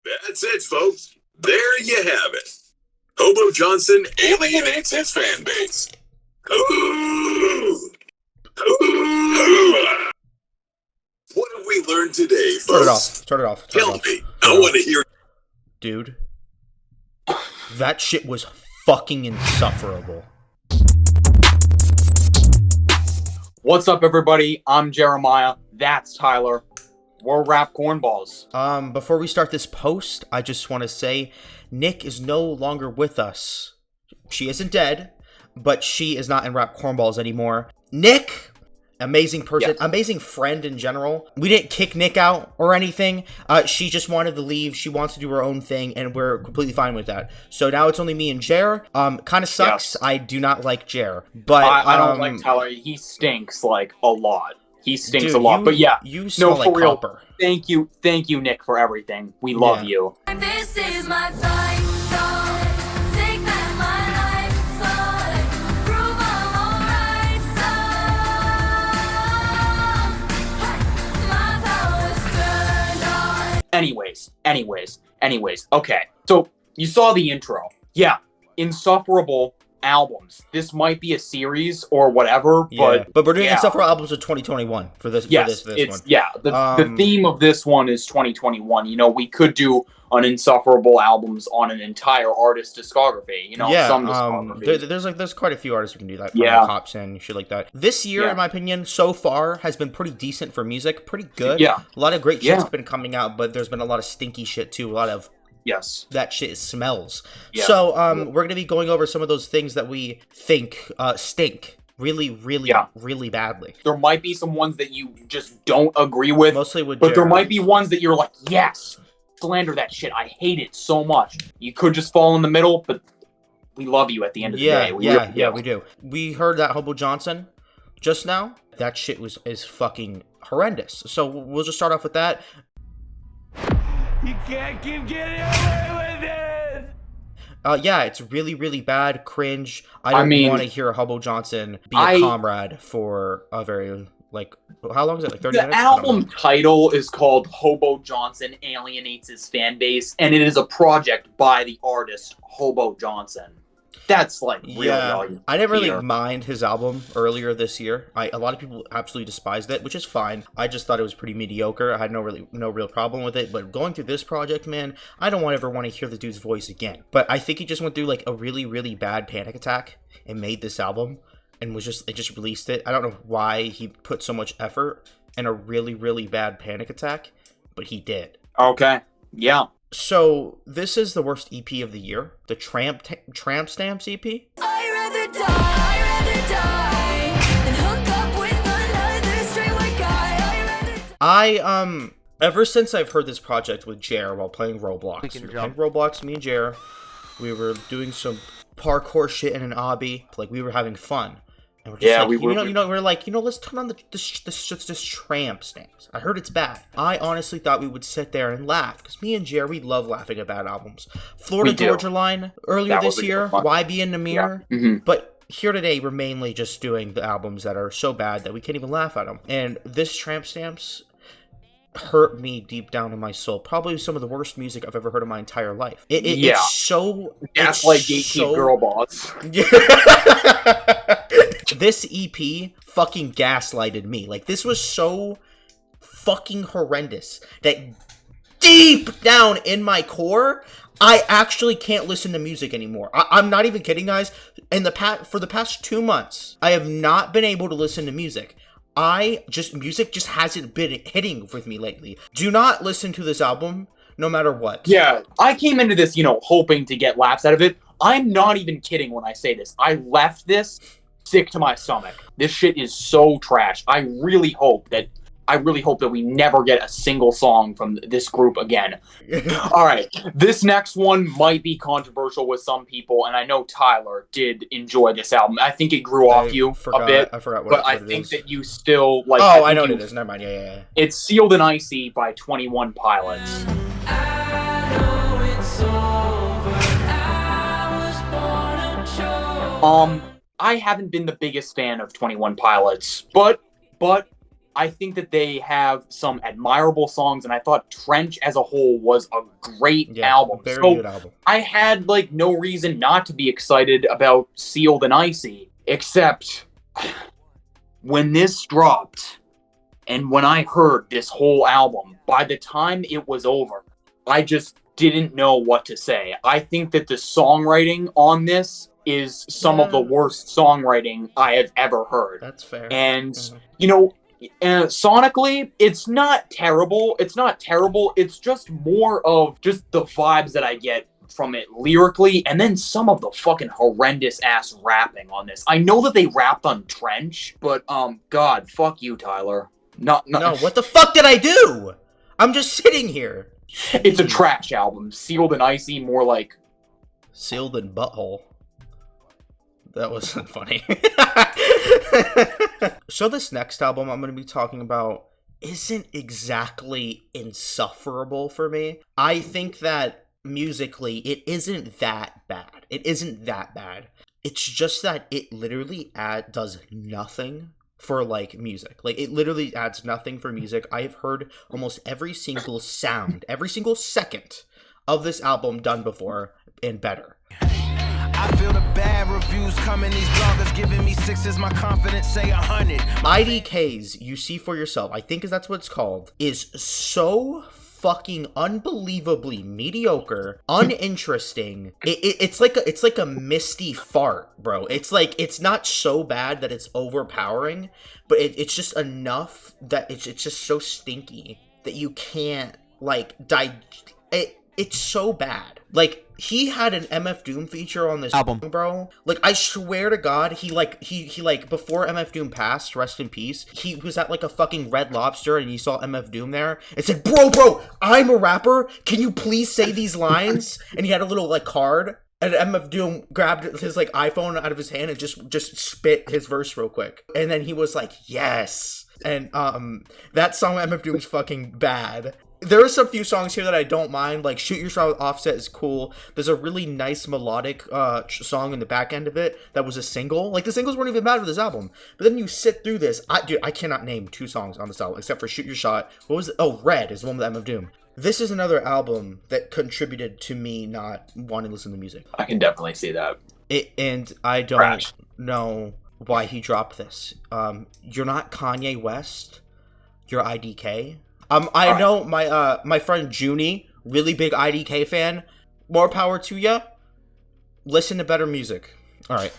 That's it, folks. There you have it. Hobo Johnson alienates his fan base. Ooh. Ooh. What have we learned today, folks? Start it off. Tell me. I want to hear. Dude, that shit was fucking insufferable. What's up, everybody? I'm Jeremiah. That's Tyler. We're Rap Cornballs. Before we start this post, I just want to say Nick is no longer with us. She isn't dead, but she is not in Rap Cornballs anymore. Nick, amazing person, amazing friend in general. We didn't kick Nick out or anything. She just wanted to leave. She wants to do her own thing, and we're completely fine with that. So now it's only me and Jer. Kind of sucks. Yes. I do not like Jer, but I don't like Tyler. He stinks like a lot. He stinks a lot, but yeah, you smell like real. copper. Thank you, Nick, for everything. We love you. This is my fight song. Take back my life song. Prove I'm alright song. My power's turned on. Anyways. Okay, so you saw the intro. Yeah, Insufferable Albums. This might be a series or whatever, but we're doing Insufferable Albums of 2021 for this. Yes, for this one. Yeah, the theme of this one is 2021. You know, we could do an Insufferable Albums on an entire artist discography. You know, some discography. There's quite a few artists who can do that. Cops and shit like that. This year, in my opinion, so far has been pretty decent for music. Pretty good. Yeah, a lot of great shit's been coming out, but there's been a lot of stinky shit too. A lot of that shit smells. Yeah. So we're going to be going over some of those things that we think stink really badly. There might be some ones that you just don't agree with. Mostly with But there might be ones that you're like, yes, slander that shit. I hate it so much. You could just fall in the middle, but we love you at the end of the day. We do. We heard that Hobo Johnson just now. That shit is fucking horrendous. So we'll just start off with that. You can't keep getting away with this! It's really bad, cringe. I don't want to hear Hobo Johnson be a comrade for a very, how long is it? 30 minutes? The album title is called Hobo Johnson Alienates His Fan Base, and it is a project by the artist Hobo Johnson. That's really all you I didn't really mind his album earlier this year. A lot of people absolutely despised it, which is fine. I just thought it was pretty mediocre. I had no real problem with it. But going through this project, man, I don't ever want to hear the dude's voice again. But I think he just went through a really bad panic attack and made this album and just released it. I don't know why he put so much effort in a really bad panic attack, but he did. Okay. Yeah. So, this is the worst EP of the year, the Tramp Stamps EP. I'd rather die than hook up with another straightway guy. Ever since I've heard this project with Jer while playing Roblox, me and Jer, we were doing some parkour shit in an obby, we were having fun. And we're just let's turn on this Tramp Stamps. I heard it's bad. I honestly thought we would sit there and laugh, because me and Jer, we love laughing at bad albums. Florida Georgia Line, earlier this year, YB and Namir. Yeah. Mm-hmm. But here today, we're mainly just doing the albums that are so bad that we can't even laugh at them. And this Tramp Stamps hurt me deep down in my soul. Probably some of the worst music I've ever heard in my entire life. It's so... Gaslight Gatekeep Girl Boss. This EP fucking gaslighted me. This was so fucking horrendous that deep down in my core, I actually can't listen to music anymore. I'm not even kidding, guys. For the past 2 months, I have not been able to listen to music. Music just hasn't been hitting with me lately. Do not listen to this album, no matter what. Yeah, I came into this, hoping to get laughs out of it. I'm not even kidding when I say this. I left this sick to my stomach. This shit is so trash. I really hope that we never get a single song from this group again. All right, this next one might be controversial with some people, and I know Tyler did enjoy this album. I think it grew off you a bit. I forgot what I think that you still like. Oh, I know what it is. Never mind. Yeah. It's Sealed and Icy by 21 Pilots. I haven't been the biggest fan of 21 Pilots, but I think that they have some admirable songs, and I thought Trench as a whole was a great album. Very good album. I had like no reason not to be excited about Sealed and Icy, except when this dropped and when I heard this whole album, by the time it was over, I just didn't know what to say. I think that the songwriting on this is some of the worst songwriting I have ever heard. That's fair. And, you know, sonically, it's not terrible. It's just more of just the vibes that I get from it lyrically, and then some of the fucking horrendous ass rapping on this. I know that they rapped on Trench, but God, fuck you, Tyler. No, what the fuck did I do? I'm just sitting here. It's a trash album. Sealed and Icy, more like Sealed and Butthole. That wasn't funny. So this next album I'm going to be talking about isn't exactly insufferable for me. I think that musically, it isn't that bad. It's just that it literally does nothing for, like, music. Like, it literally adds nothing for music. I have heard almost every single sound, every single second of this album done before, and better. I feel the bad reviews coming, these bloggers giving me 6s, my confidence say 100. IDK's You See For Yourself, I think that's what it's called, is so fucking unbelievably mediocre, uninteresting. It's like a misty fart, bro. It's like, it's not so bad that it's overpowering, but it's just enough that it's just so stinky that you can't, like, it's so bad. Like, he had an MF Doom feature on this album, bro. Like, I swear to God, he before MF Doom passed, rest in peace, he was at, like, a fucking Red Lobster, and he saw MF Doom there, and said, bro, I'm a rapper, can you please say these lines? And he had a little, like, card, and MF Doom grabbed his, like, iPhone out of his hand and just spit his verse real quick. And then he was like, yes. And, that song, MF Doom's fucking bad. There are some few songs here that I don't mind, like Shoot Your Shot with Offset is cool. There's a really nice melodic song in the back end of it that was a single. Like, the singles weren't even bad for this album. But then you sit through this, I cannot name 2 songs on this album, except for Shoot Your Shot. What was it? Oh, Red is the one with MF Doom. This is another album that contributed to me not wanting to listen to music. I can definitely see that. And I don't know why he dropped this. You're not Kanye West. You're IDK. I know my friend Junie, really big IDK fan. More power to ya. Listen to better music. All right.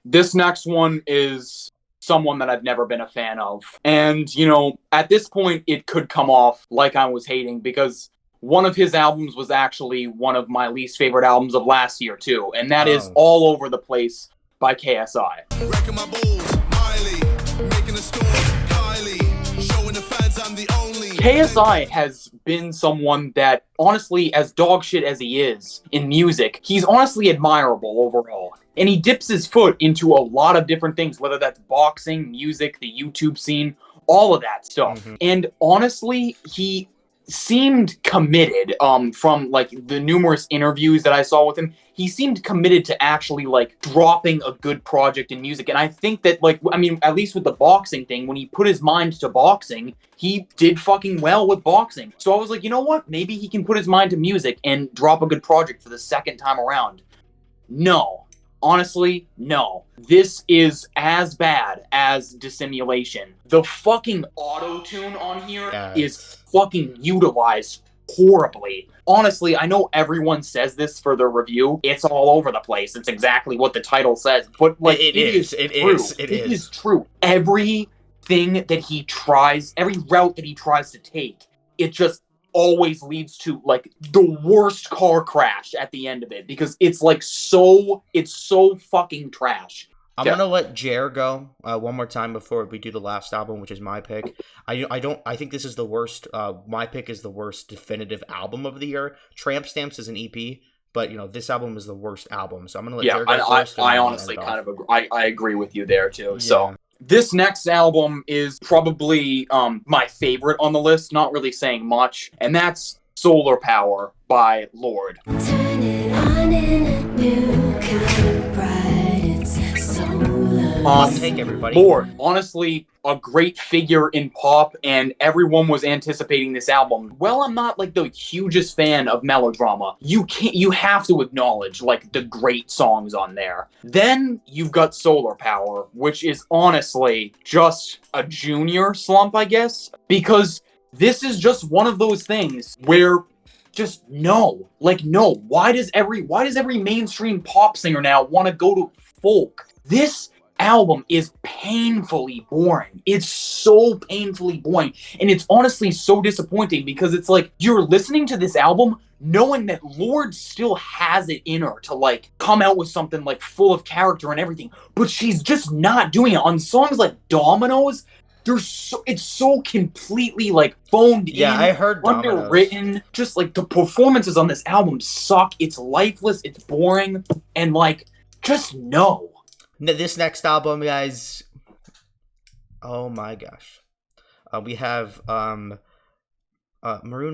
This next one is someone that I've never been a fan of. And, you know, at this point, it could come off like I was hating, because one of his albums was actually one of my least favorite albums of last year, too. And that is All Over the Place by KSI. Wrecking my balls, Miley, making a storm, Kylie, showing the fans I'm the only. KSI has been someone that, honestly, as dog shit as he is in music, he's honestly admirable overall. And he dips his foot into a lot of different things, whether that's boxing, music, the YouTube scene, all of that stuff. Mm-hmm. And honestly, he seemed committed, from, like, the numerous interviews that I saw with him. He seemed committed to actually, like, dropping a good project in music. And I think that, like, I mean, at least with the boxing thing, when he put his mind to boxing, he did fucking well with boxing. So I was like, you know what? Maybe he can put his mind to music and drop a good project for the second time around. No. Honestly, no. This is as bad as Dissimulation. The fucking auto-tune on here is fucking utilized horribly. Honestly, I know everyone says this for their review. It's all over the place. It's exactly what the title says. But, like, it is true. Everything that he tries, every route that he tries to take, it just always leads to, like, the worst car crash at the end of it, because it's so fucking trash. I'm gonna let Jer go one more time before we do the last album, which is my pick. I think this is the worst. My pick is the worst definitive album of the year. Tramp Stamps is an EP, but, you know, this album is the worst album. So I'm gonna let Jer go first. I honestly kind of agree. I agree with you there too. Yeah. So this next album is probably my favorite on the list. Not really saying much, and that's Solar Power by Lorde. Turn it on in a new kind of bright. It's solar Hot take, everybody. Lorde, honestly, a great figure in pop, and everyone was anticipating this album. Well, I'm not like the hugest fan of melodrama. You have to acknowledge like the great songs on there. Then you've got Solar Power, which is honestly just a junior slump, I guess, because this is just one of those things where just no. Why does every mainstream pop singer now want to go to folk? This album is painfully boring. It's so painfully boring. And it's honestly so disappointing because it's like you're listening to this album knowing that Lorde still has it in her to like come out with something like full of character and everything, but she's just not doing it. On songs like Dominoes, it's so completely like phoned in. Yeah, I heard underwritten. Dominoes. Just like the performances on this album suck. It's lifeless, it's boring, and like just no. This next album, guys, oh my gosh. We have Maroon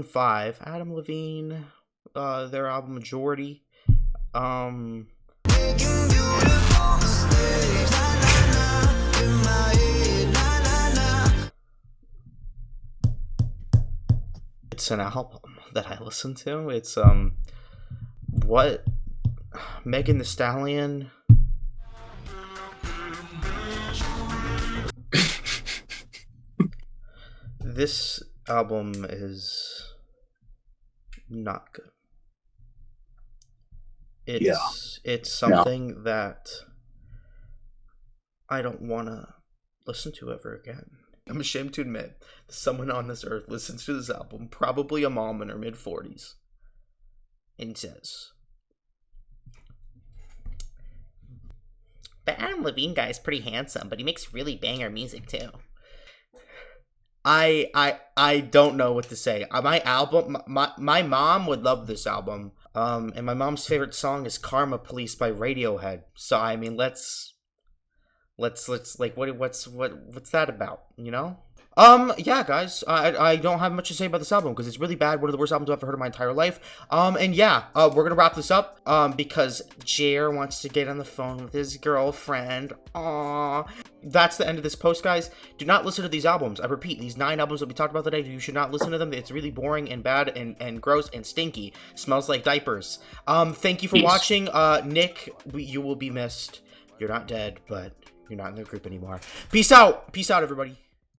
5, Adam Levine, their album Majority. It's an album that I listen to. It's what Megan Thee Stallion. This album is not good. It's something that I don't want to listen to ever again. I'm ashamed to admit that someone on this earth listens to this album, probably a mom in her mid-40s, and says, "The Adam Levine guy is pretty handsome, but he makes really banger music too." I don't know what to say. My mom would love this album. And my mom's favorite song is Karma Police by Radiohead. So I mean, let's like what's that about, you know? Yeah, guys, I don't have much to say about this album because it's really bad. One of the worst albums I've ever heard in my entire life. And yeah, we're gonna wrap this up. Because Jer wants to get on the phone with his girlfriend. Aww. That's the end of this post, guys. Do not listen to these albums. I repeat, these 9 albums that we talked about today, you should not listen to them. It's really boring and bad and gross and stinky. Smells like diapers. Thank you for watching. Nick, you will be missed. You're not dead, but you're not in the group anymore. Peace out. Peace out, everybody.